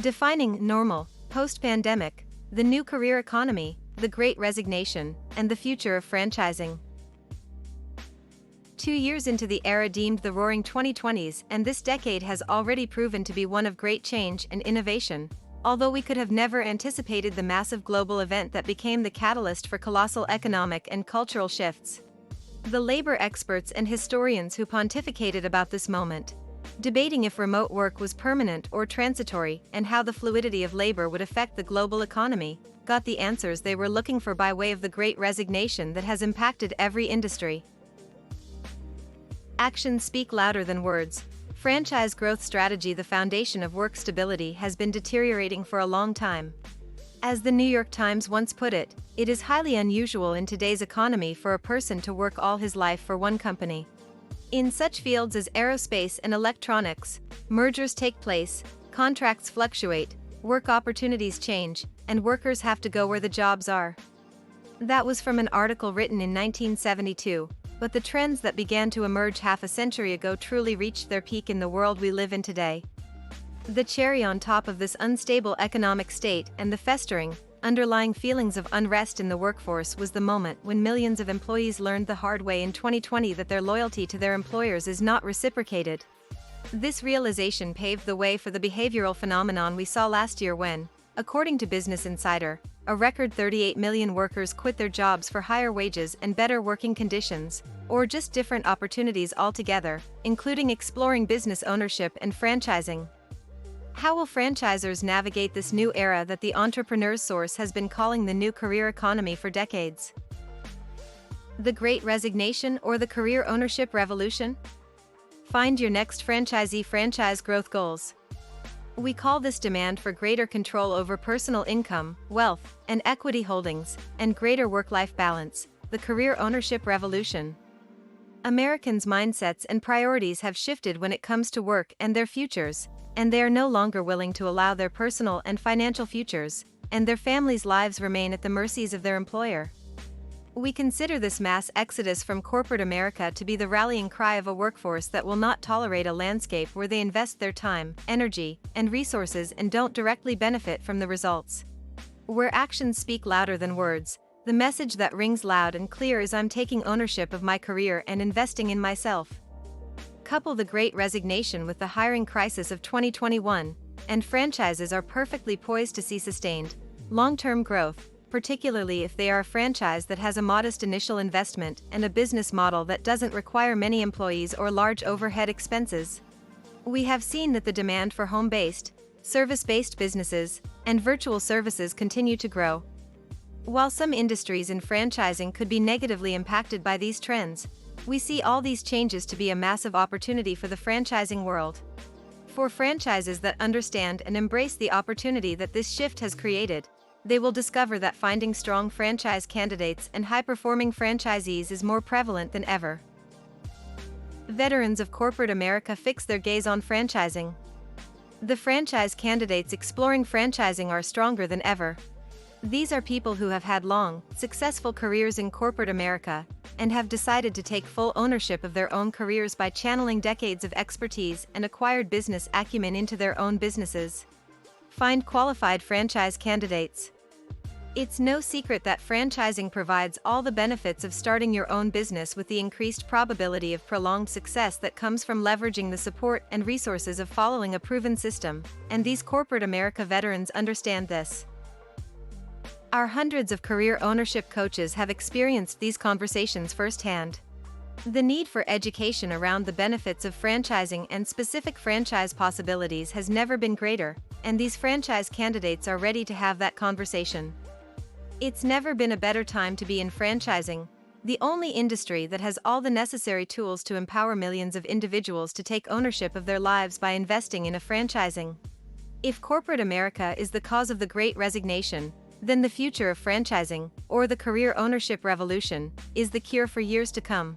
Defining normal, post-pandemic, the new career economy, the Great Resignation, and the future of franchising. 2 years into the era deemed the Roaring 2020s, and this decade has already proven to be one of great change and innovation, although we could have never anticipated the massive global event that became the catalyst for colossal economic and cultural shifts. The labor experts and historians who pontificated about this moment, debating if remote work was permanent or transitory and how the fluidity of labor would affect the global economy, got the answers they were looking for by way of the Great Resignation that has impacted every industry. Actions speak louder than words. Franchise growth strategy. The foundation of work stability has been deteriorating for a long time. As the New York Times once put it, it is highly unusual in today's economy for a person to work all his life for one company. In such fields as aerospace and electronics, mergers take place, contracts fluctuate, work opportunities change, and workers have to go where the jobs are. That was from an article written in 1972, but the trends that began to emerge half a century ago truly reached their peak in the world we live in today. The cherry on top of this unstable economic state and the festering, underlying feelings of unrest in the workforce was the moment when millions of employees learned the hard way in 2020 that their loyalty to their employers is not reciprocated. This realization paved the way for the behavioral phenomenon we saw last year when, according to Business Insider, a record 38 million workers quit their jobs for higher wages and better working conditions, or just different opportunities altogether, including exploring business ownership and franchising. How will franchisors navigate this new era that the Entrepreneur's Source has been calling the new career economy for decades? The Great Resignation or the career ownership revolution? Find your next franchisee franchise growth goals. We call this demand for greater control over personal income, wealth, and equity holdings, and greater work-life balance, the career ownership revolution. Americans' mindsets and priorities have shifted when it comes to work and their futures, and they are no longer willing to allow their personal and financial futures, and their families' lives remain at the mercies of their employer. We consider this mass exodus from corporate America to be the rallying cry of a workforce that will not tolerate a landscape where they invest their time, energy, and resources and don't directly benefit from the results. Where actions speak louder than words, the message that rings loud and clear is I'm taking ownership of my career and investing in myself. Couple the Great Resignation with the hiring crisis of 2021, and franchises are perfectly poised to see sustained, long-term growth, particularly if they are a franchise that has a modest initial investment and a business model that doesn't require many employees or large overhead expenses. We have seen that the demand for home-based, service-based businesses and virtual services continue to grow. While some industries in franchising could be negatively impacted by these trends, we see all these changes to be a massive opportunity for the franchising world. For franchises that understand and embrace the opportunity that this shift has created, they will discover that finding strong franchise candidates and high-performing franchisees is more prevalent than ever. Veterans of corporate America fix their gaze on franchising. The franchise candidates exploring franchising are stronger than ever. These are people who have had long, successful careers in corporate America and have decided to take full ownership of their own careers by channeling decades of expertise and acquired business acumen into their own businesses. Find qualified franchise candidates. It's no secret that franchising provides all the benefits of starting your own business with the increased probability of prolonged success that comes from leveraging the support and resources of following a proven system, and these corporate America veterans understand this. Our hundreds of career ownership coaches have experienced these conversations firsthand. The need for education around the benefits of franchising and specific franchise possibilities has never been greater, and these franchise candidates are ready to have that conversation. It's never been a better time to be in franchising, the only industry that has all the necessary tools to empower millions of individuals to take ownership of their lives by investing in a franchising. If corporate America is the cause of the Great Resignation, then the future of franchising, or the career ownership revolution, is the cure for years to come.